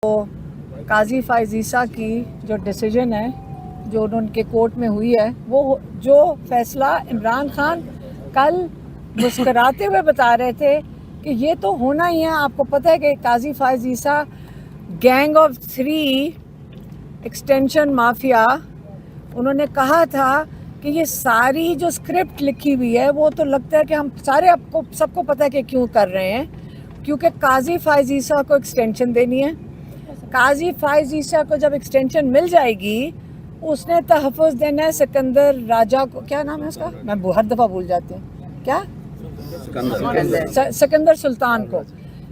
तो काजी फैज़ ईसा की जो डिसीजन है जो उनके कोर्ट में हुई है, वो जो फैसला इमरान खान कल मुस्कराते हुए बता रहे थे कि ये तो होना ही है। आपको पता है कि काजी फैज़ ईसा गैंग ऑफ 3 एक्सटेंशन माफिया, उन्होंने कहा था कि ये सारी जो स्क्रिप्ट लिखी हुई है वो तो लगता है कि हम सारे आपको सबको पता है कि क्यों कर रहे हैं, क्योंकि काजी फैज़ ईसा को एक्सटेंशन देनी है। काजी फैज़ ईसा को जब एक्सटेंशन मिल जाएगी, उसने तहफ़्फ़ुज़ देना है सिकंदर राजा को, क्या नाम है उसका, मैं हर दफ़ा भूल जाती हूँ, क्या सिकंदर सुल्तान को।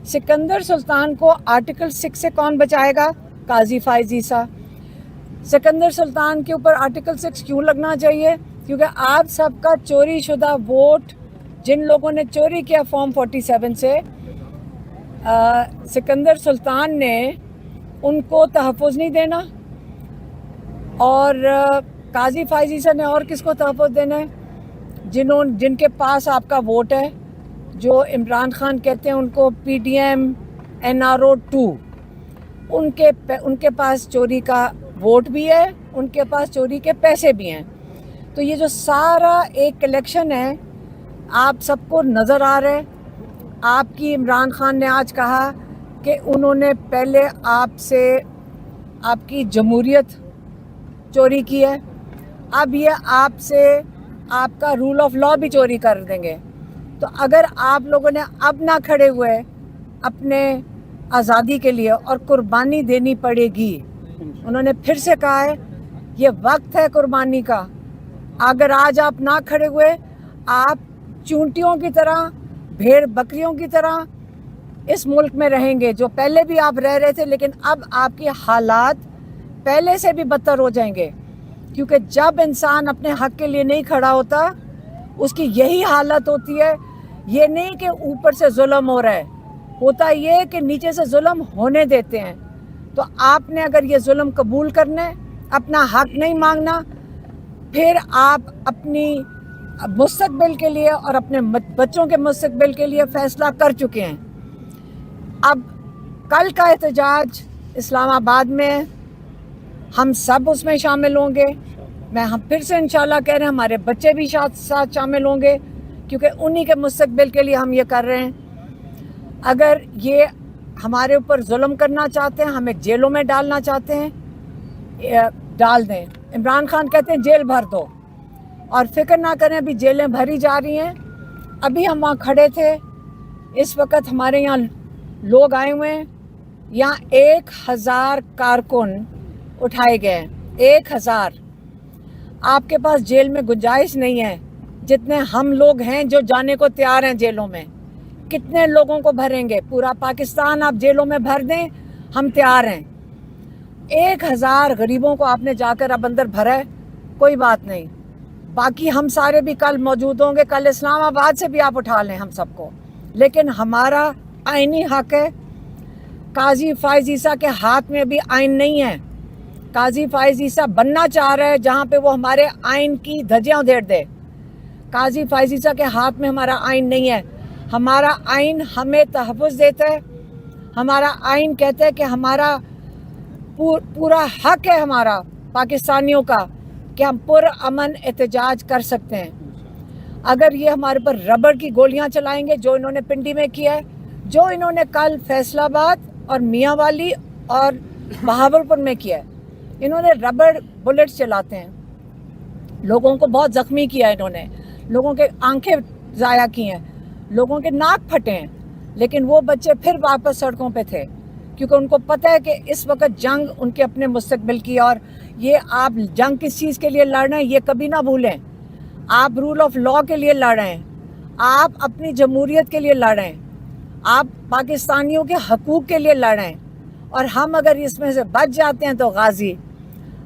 सिकंदर सुल्तान को आर्टिकल 6 से कौन बचाएगा? काजी फैज़ ईसा। सिकंदर सुल्तान के ऊपर आर्टिकल 6 क्यों लगना चाहिए? क्योंकि आप सबका चोरी शुदा वोट, जिन लोगों ने चोरी किया फॉर्म 47 से, सिकंदर सुल्तान ने उनको तहफ़्फ़ुज़ नहीं देना, और काजी फैज़ ईसा ने और किसको तहफ़्फ़ुज़ देना है? जिनके पास आपका वोट है, जो इमरान खान कहते हैं उनको PDM NRO 2, उनके पास चोरी का वोट भी है, उनके पास चोरी के पैसे भी हैं। तो ये जो सारा एक कलेक्शन है आप सबको नज़र आ रहा है। आपकी इमरान खान ने आज कहा कि उन्होंने पहले आपसे आपकी जमहूरियत चोरी की है, अब ये आपसे आपका रूल ऑफ लॉ भी चोरी कर देंगे। तो अगर आप लोगों ने अब ना खड़े हुए अपने आज़ादी के लिए, और कुर्बानी देनी पड़ेगी, उन्होंने फिर से कहा है ये वक्त है कुर्बानी का। अगर आज आप ना खड़े हुए, आप चूंटियों की तरह, भेड़ बकरियों की तरह इस मुल्क में रहेंगे, जो पहले भी आप रह रहे थे, लेकिन अब आपके हालात पहले से भी बदतर हो जाएंगे। क्योंकि जब इंसान अपने हक के लिए नहीं खड़ा होता, उसकी यही हालत होती है। ये नहीं कि ऊपर से जुल्म हो रहा है, होता ये कि नीचे से जुल्म होने देते हैं। तो आपने अगर ये जुल्म कबूल करना है, अपना हक नहीं मांगना, फिर आप अपनी मुस्तकबिल के लिए और अपने बच्चों के मुस्तकबिल के लिए फ़ैसला कर चुके हैं। अब कल का एहतजाज इस्लामाबाद में, हम सब उसमें शामिल होंगे। हम फिर से इंशाल्लाह कह रहे हैं, हमारे बच्चे भी साथ शामिल होंगे, क्योंकि उन्हीं के मुस्तकबिल के लिए हम ये कर रहे हैं। अगर ये हमारे ऊपर जुल्म करना चाहते हैं, हमें जेलों में डालना चाहते हैं, डाल दें। इमरान खान कहते हैं जेल भर दो, और फिक्र ना करें, अभी जेलें भरी जा रही हैं। अभी हम वहाँ खड़े थे, इस वक्त हमारे यहाँ लोग आए हुए हैं, यहाँ 1000 कारकुन उठाए गए, 1000। आपके पास जेल में गुंजाइश नहीं है, जितने हम लोग हैं जो जाने को तैयार हैं जेलों में। कितने लोगों को भरेंगे? पूरा पाकिस्तान आप जेलों में भर दें, हम तैयार हैं। 1000 गरीबों को आपने जाकर अब अंदर भरा है, कोई बात नहीं, बाकी हम सारे भी कल मौजूद होंगे। कल इस्लामाबाद से भी आप उठा लें हम सबको, लेकिन हमारा आईनी हक है। काजी फैज़ ईसा के हाथ में भी आइन नहीं है। काजी फैज़ ईसा बनना चाह रहा है जहाँ पे वो हमारे आइन की धज्जियाँ उधेड़ दे। काजी फैज़ ईसा के हाथ में हमारा आइन नहीं है। हमारा आइन हमें तहफ़्फ़ुज़ देता है। हमारा आइन कहता है कि हमारा पूरा हक है हमारा पाकिस्तानियों का कि हम पुरअमन एहतजाज कर सकते हैं। अगर ये हमारे पर रबड़ की गोलियां चलाएंगे, जो इन्होंने पिंडी में किया है, जो इन्होंने कल फैसलाबाद और मियांवाली और बहावलपुर में किया है, इन्होंने रबड़ बुलेट्स चलाते हैं, लोगों को बहुत ज़ख्मी किया, इन्होंने लोगों के आंखें ज़ाया की हैं, लोगों के नाक फटे हैं, लेकिन वो बच्चे फिर वापस सड़कों पे थे, क्योंकि उनको पता है कि इस वक्त जंग उनके अपने मुस्तकबिल की। और ये आप जंग किस चीज़ के लिए लड़ रहे हैं ये कभी ना भूलें। आप रूल ऑफ लॉ के लिए लड़ रहे हैं, आप अपनी जमहूरियत के लिए लड़ रहे हैं, आप पाकिस्तानियों के हकूक़ के लिए लड़ रहे हैं। और हम अगर इसमें से बच जाते हैं तो गाजी,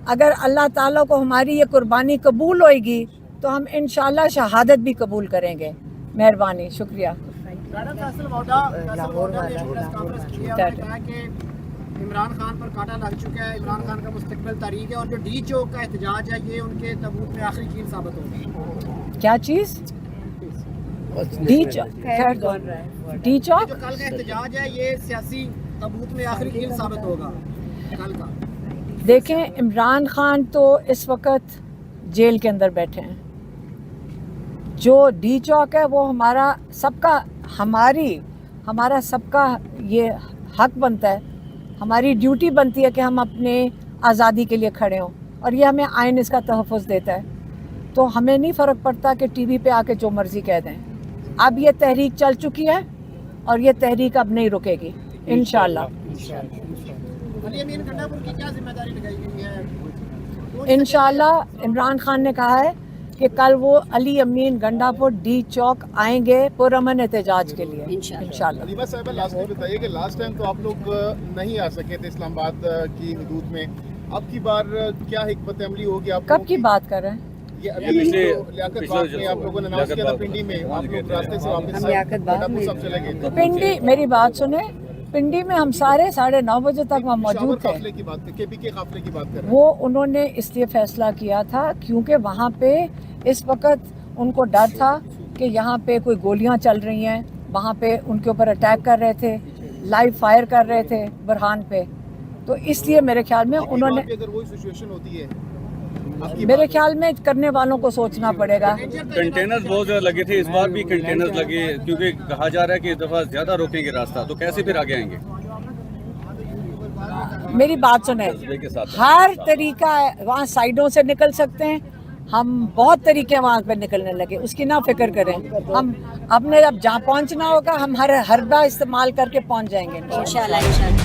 अगर अल्लाह ताला को हमारी ये कुर्बानी कबूल होएगी तो हम इंशाल्लाह शहादत भी कबूल करेंगे। मेहरबानी, शुक्रिया। इमरान खान पर कांटा लग चुका है, इमरान खान का मुस्तकबिल तारीख है, और जो डी चौक का एहतजाज है ये उनके तबूत में आखिरी कील साबित होगी। क्या चीज़? डी चौक, जो कल का एहतजाज है ये सियासी तबूत में आखिरी कील साबित होगा कल का? देखें, इमरान खान तो इस वक्त जेल के अंदर बैठे हैं। जो डी चौक है वो हमारा सबका ये हक बनता है, हमारी ड्यूटी बनती है कि हम अपने आज़ादी के लिए खड़े हों, और ये हमें आइन इसका तहफ़्फ़ुज़ देता है। तो हमें नहीं फ़र्क पड़ता कि टीवी पे आके जो मर्ज़ी कह दें। अब ये तहरीक चल चुकी है और ये तहरीक अब नहीं रुकेगी इंशाअल्लाह। अली अमीन गंडापुर की क्या जिम्मेदारी लगाई गई है? इंशाअल्लाह इमरान खान ने कहा है कि कल वो अली अमीन गंडापुर डी चौक आएंगे पुरअमन एहतजाज के लिए इंशाअल्लाह। अलीमा साहिबा, लास्ट में बताइए कि लास्ट टाइम तो आप लोग नहीं आ सके थे इस्लामाबाद की हदूद में, अब की बार क्या हिकमत अमली होगी? आप कब की बात कर रहे हैं? ये अभी लियाकत बाग में आप लोगों ने अनाउंस किया था, पिंडी में आप लोग रास्ते से वापस गंडापुर सब चले गए थे। पिंडी, मेरी बात सुने, पिंडी में हम सारे 9:30 बजे तक वहाँ मौजूद पेशावर थे। काफिले की बात, केपीके काफिले की बात कर रहे हैं। वो उन्होंने इसलिए फैसला किया था क्योंकि वहाँ पे इस वक्त उनको डर था कि यहाँ पे कोई गोलियाँ चल रही हैं, वहाँ पे उनके ऊपर अटैक कर रहे थे, लाइव फायर कर रहे थे बुरहान पे। तो इसलिए मेरे ख्याल में उन्होंने, अगर वही सिचुएशन होती है मेरे ख्याल में करने वालों को सोचना पड़ेगा। कंटेनर्स बहुत ज्यादा लगे थे, इस बार भी कंटेनर्स लगे, क्योंकि कहा जा रहा है कि इस दफा ज्यादा रोकेंगे रास्ता, तो कैसे फिर आगे आएंगे? मेरी बात सुने, के साथ हर तरीका है, वहाँ साइडों से निकल सकते हैं, हम बहुत तरीके वहाँ पे निकलने लगे, उसकी ना फिक्र करें। हम अपने अब जहाँ पहुँचना होगा हम हर हरबा इस्तेमाल करके पहुँच जाएंगे इंशाअल्लाह।